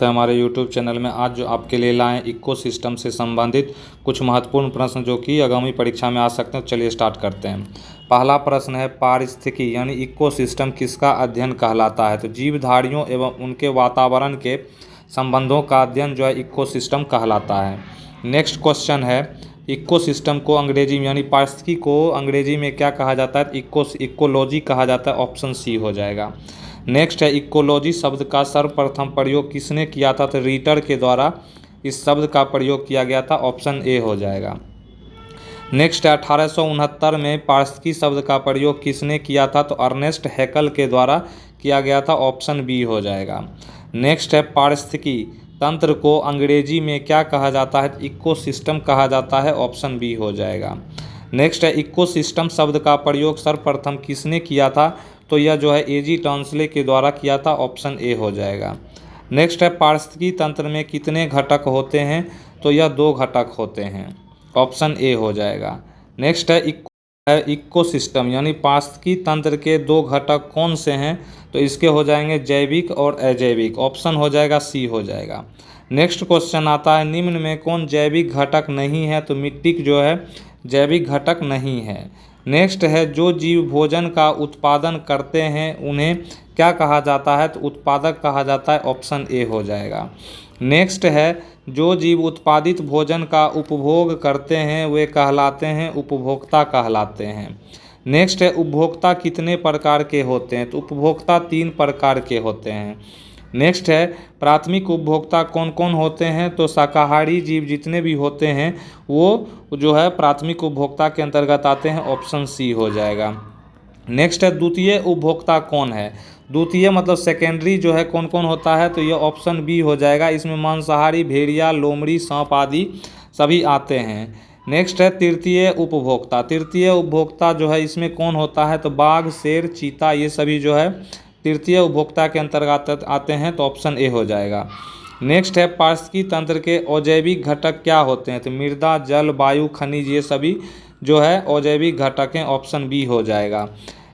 है हमारे YouTube channel में। आज जो आपके लिए लाए इकोसिस्टम से संबंधित कुछ महत्वपूर्ण प्रश्न जो कि आगामी परीक्षा में आ सकते हैं। चलिए स्टार्ट करते हैं। पहला प्रश्न है, पारिस्थितिकी यानी इकोसिस्टम किसका अध्ययन कहलाता है? तो जीवधारियों एवं उनके वातावरण के संबंधों का अध्ययन जो है इकोसिस्टम कहलाता है। नेक्स्ट क्वेश्चन है, इकोसिस्टम को अंग्रेजी में यानी पारिस्थितिकी को अंग्रेजी में क्या कहा जाता है? इकोलॉजी कहा जाता है। ऑप्शन सी हो जाएगा। नेक्स्ट है, इकोलॉजी शब्द का सर्वप्रथम प्रयोग किसने किया था? तो रीटर के द्वारा इस शब्द का प्रयोग किया गया था। ऑप्शन ए हो जाएगा। नेक्स्ट है, 1869 में पारिस्थितिकी शब्द का प्रयोग किसने किया था? तो अर्नेस्ट हैकल के द्वारा किया गया था। ऑप्शन बी हो जाएगा। नेक्स्ट है, पारिस्थितिकी तंत्र को अंग्रेजी में क्या कहा जाता है? इकोसिस्टम कहा जाता है। ऑप्शन बी हो जाएगा। नेक्स्ट है, इकोसिस्टम शब्द का प्रयोग सर्वप्रथम किसने किया था? तो यह जो है एजी टॉन्सले के द्वारा किया था। ऑप्शन ए हो जाएगा। नेक्स्ट है, पारिस्थितिकी तंत्र में कितने घटक होते हैं? तो यह 2 घटक होते हैं। ऑप्शन ए हो जाएगा। नेक्स्ट है, इकोसिस्टम यानी पारिस्थितिकी तंत्र के 2 घटक कौन से हैं? तो इसके हो जाएंगे जैविक और अजैविक। ऑप्शन हो जाएगा सी हो जाएगा। नेक्स्ट क्वेश्चन आता है, निम्न में कौन जैविक घटक नहीं है? तो मिट्टी जो है जैविक घटक नहीं है। नेक्स्ट है, जो जीव भोजन का उत्पादन करते हैं उन्हें क्या कहा जाता है? तो उत्पादक कहा जाता है। ऑप्शन ए हो जाएगा। नेक्स्ट है, जो जीव उत्पादित भोजन का उपभोग करते हैं वे कहलाते हैं उपभोक्ता कहलाते हैं। नेक्स्ट है, उपभोक्ता कितने प्रकार के होते हैं? तो उपभोक्ता 3 प्रकार के होते हैं। नेक्स्ट है, प्राथमिक उपभोक्ता कौन कौन होते हैं? तो शाकाहारी जीव जितने भी होते हैं वो जो है प्राथमिक उपभोक्ता के अंतर्गत आते हैं। ऑप्शन सी हो जाएगा। नेक्स्ट है, द्वितीय उपभोक्ता कौन है? द्वितीय मतलब सेकेंडरी जो है कौन कौन होता है? तो यह ऑप्शन बी हो जाएगा। इसमें मांसाहारी, भेड़िया, लोमड़ी, सांप आदि सभी आते हैं। नेक्स्ट है, तृतीय उपभोक्ता। तृतीय उपभोक्ता जो है इसमें कौन होता है? तो बाघ, शेर, चीता ये सभी जो है तृतीय उपभोक्ता के अंतर्गत आते हैं। तो ऑप्शन ए हो जाएगा। नेक्स्ट है, पारिस्थितिकी तंत्र के अजैविक घटक क्या होते हैं? तो मृदा, जल, वायु, खनिज ये सभी जो है अजैविक घटक हैं। ऑप्शन बी हो जाएगा।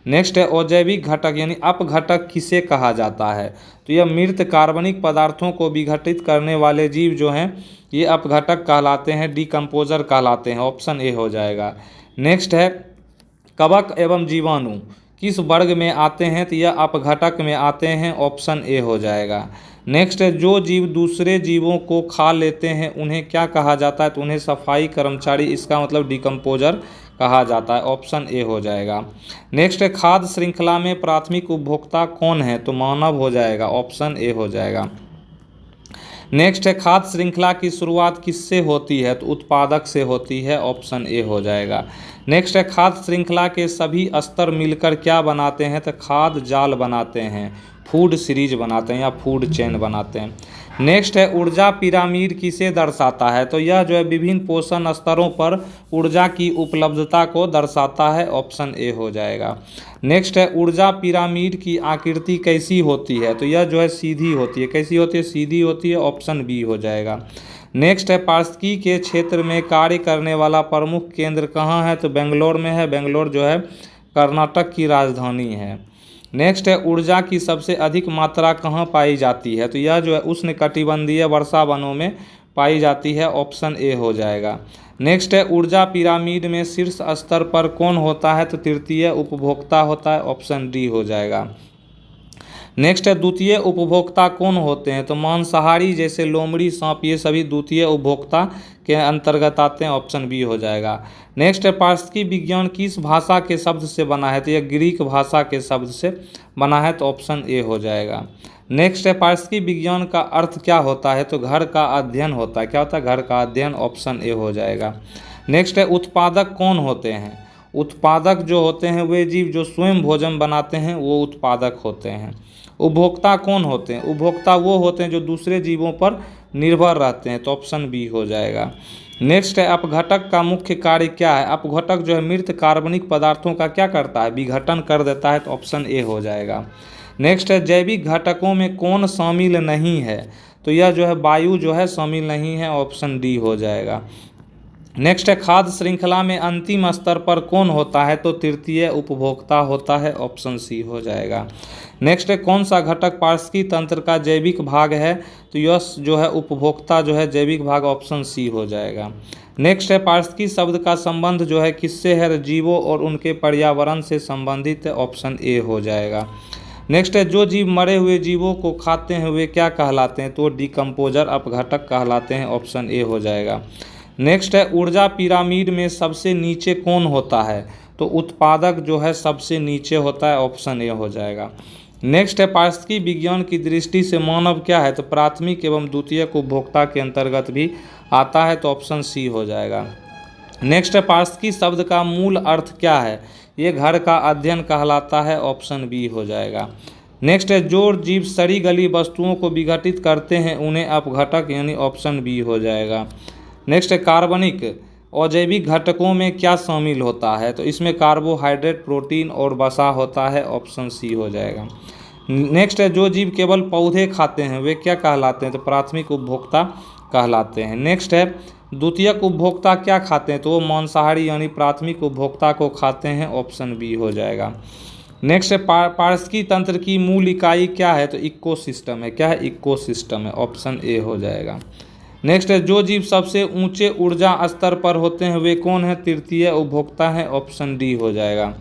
नेक्स्ट है, अजैविक घटक यानी अपघटक किसे कहा जाता है? तो यह मृत कार्बनिक पदार्थों को विघटित करने वाले जीव जो हैं ये अपघटक कहलाते हैं, डिकम्पोजर कहलाते हैं। ऑप्शन ए हो जाएगा। नेक्स्ट है, कवक एवं जीवाणु किस वर्ग में आते हैं? तो यह अपघटक में आते हैं। ऑप्शन ए हो जाएगा। नेक्स्ट है, जो जीव दूसरे जीवों को खा लेते हैं उन्हें क्या कहा जाता है? तो उन्हें सफाई कर्मचारी, इसका मतलब डिकम्पोजर कहा जाता है। ऑप्शन ए हो जाएगा। नेक्स्ट है, खाद्य श्रृंखला में प्राथमिक उपभोक्ता कौन है? तो मानव हो जाएगा। ऑप्शन ए हो जाएगा। नेक्स्ट है, खाद्य श्रृंखला की शुरुआत किससे होती है? तो उत्पादक से होती है। ऑप्शन ए हो जाएगा। नेक्स्ट है, खाद्य श्रृंखला के सभी स्तर मिलकर क्या बनाते हैं? तो खाद्य जाल बनाते हैं, फूड सीरीज बनाते हैं या फूड चेन बनाते हैं। नेक्स्ट है, ऊर्जा पिरामिड किसे दर्शाता है? तो यह जो है विभिन्न पोषण स्तरों पर ऊर्जा की उपलब्धता को दर्शाता है। ऑप्शन ए हो जाएगा। नेक्स्ट है, ऊर्जा पिरामिड की आकृति कैसी होती है? तो यह जो है सीधी होती है। कैसी होती है? सीधी होती है। ऑप्शन बी हो जाएगा। नेक्स्ट है, पारिस्थितिकी के क्षेत्र में कार्य करने वाला प्रमुख केंद्र कहाँ है? तो बेंगलोर में है। बेंगलोर जो है कर्नाटक की राजधानी है। नेक्स्ट है, ऊर्जा की सबसे अधिक मात्रा कहाँ पाई जाती है? तो यह जो है उष्णकटिबंधीय वर्षा वनों में पाई जाती है। ऑप्शन ए हो जाएगा। नेक्स्ट है, ऊर्जा पिरामिड में शीर्ष स्तर पर कौन होता है? तो तृतीय उपभोक्ता होता है। ऑप्शन डी हो जाएगा। नेक्स्ट है, द्वितीय उपभोक्ता कौन होते हैं? तो मांसाहारी जैसे लोमड़ी, सांप ये सभी द्वितीय उपभोक्ता के अंतर्गत आते हैं। ऑप्शन बी हो जाएगा। नेक्स्ट है, पारिस्थितिकी विज्ञान किस भाषा के शब्द से बना है? तो यह ग्रीक भाषा के शब्द से बना है। तो ऑप्शन ए हो जाएगा। नेक्स्ट है, पारिस्थितिकी विज्ञान का अर्थ क्या होता है? तो घर का अध्ययन होता है। क्या होता है? घर का अध्ययन। ऑप्शन ए हो जाएगा। नेक्स्ट है, उत्पादक कौन होते हैं? उत्पादक जो होते हैं वे जीव जो स्वयं भोजन बनाते हैं वो उत्पादक होते हैं। उपभोक्ता कौन होते हैं? उपभोक्ता वो होते हैं जो दूसरे जीवों पर निर्भर रहते हैं। तो ऑप्शन बी हो जाएगा। नेक्स्ट है, अपघटक का मुख्य कार्य क्या है? अपघटक जो है मृत कार्बनिक पदार्थों का क्या करता है? विघटन कर देता है। तो ऑप्शन ए हो जाएगा। नेक्स्ट है, जैविक घटकों में कौन शामिल नहीं है? तो यह जो है वायु जो है शामिल नहीं है। ऑप्शन डी हो जाएगा। नेक्स्ट है खाद्य श्रृंखला में अंतिम स्तर पर कौन होता है, तो तृतीय उपभोक्ता होता है, ऑप्शन सी हो जाएगा। नेक्स्ट है कौन सा घटक पारिस्थितिकी तंत्र का जैविक भाग है, तो यह जो है उपभोक्ता जो है जैविक भाग, ऑप्शन सी हो जाएगा। नेक्स्ट है पारिस्थितिकी शब्द का संबंध जो है किससे है, जीवों और उनके पर्यावरण से संबंधित है, ऑप्शन ए हो जाएगा। नेक्स्ट है जो जीव मरे हुए जीवों को खाते हैं वे क्या कहलाते हैं, तो डिकम्पोजर अपघटक कहलाते हैं, ऑप्शन ए हो जाएगा। नेक्स्ट है ऊर्जा पिरामिड में सबसे नीचे कौन होता है, तो उत्पादक जो है सबसे नीचे होता है, ऑप्शन ए हो जाएगा। नेक्स्ट है पारिस्थितिकी विज्ञान की दृष्टि से मानव क्या है, तो प्राथमिक एवं द्वितीयक उपभोक्ता के अंतर्गत भी आता है, तो ऑप्शन सी हो जाएगा। नेक्स्ट है पारिस्थितिकी शब्द का मूल अर्थ क्या है, ये घर का अध्ययन कहलाता है, ऑप्शन बी हो जाएगा। नेक्स्ट है जो जीव सड़ी गली वस्तुओं को विघटित करते हैं उन्हें अपघटक, यानी ऑप्शन बी हो जाएगा। नेक्स्ट है कार्बनिक अजैविक घटकों में क्या शामिल होता है, तो इसमें कार्बोहाइड्रेट, प्रोटीन और वसा होता है, ऑप्शन सी हो जाएगा। नेक्स्ट है जो जीव केवल पौधे खाते हैं वे क्या कहलाते हैं, तो प्राथमिक उपभोक्ता कहलाते हैं। नेक्स्ट है द्वितीयक उपभोक्ता क्या खाते हैं, तो वो मांसाहारी यानी प्राथमिक उपभोक्ता को खाते हैं, ऑप्शन बी हो जाएगा। नेक्स्ट है पारिस्थितिकी तंत्र की मूल इकाई क्या है, तो इकोसिस्टम है, क्या है, इकोसिस्टम है, ऑप्शन ए हो जाएगा। नेक्स्ट है जो जीव सबसे ऊंचे ऊर्जा स्तर पर होते हैं वे कौन है, तृतीय उपभोक्ता है, ऑप्शन डी हो जाएगा।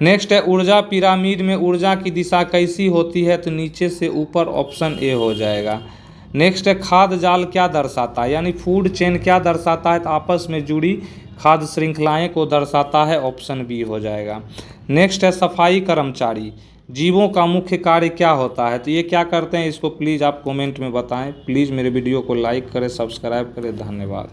नेक्स्ट है ऊर्जा पिरामिड में ऊर्जा की दिशा कैसी होती है, तो नीचे से ऊपर, ऑप्शन ए हो जाएगा। नेक्स्ट है खाद्य जाल क्या दर्शाता है, यानी फूड चेन क्या दर्शाता है, तो आपस में जुड़ी खाद्य श्रृंखलाएं को दर्शाता है, ऑप्शन बी हो जाएगा। नेक्स्ट है सफाई कर्मचारी जीवों का मुख्य कार्य क्या होता है, तो ये क्या करते हैं, इसको प्लीज़ आप कमेंट में बताएं। प्लीज़ मेरे वीडियो को लाइक करें, सब्सक्राइब करें, धन्यवाद।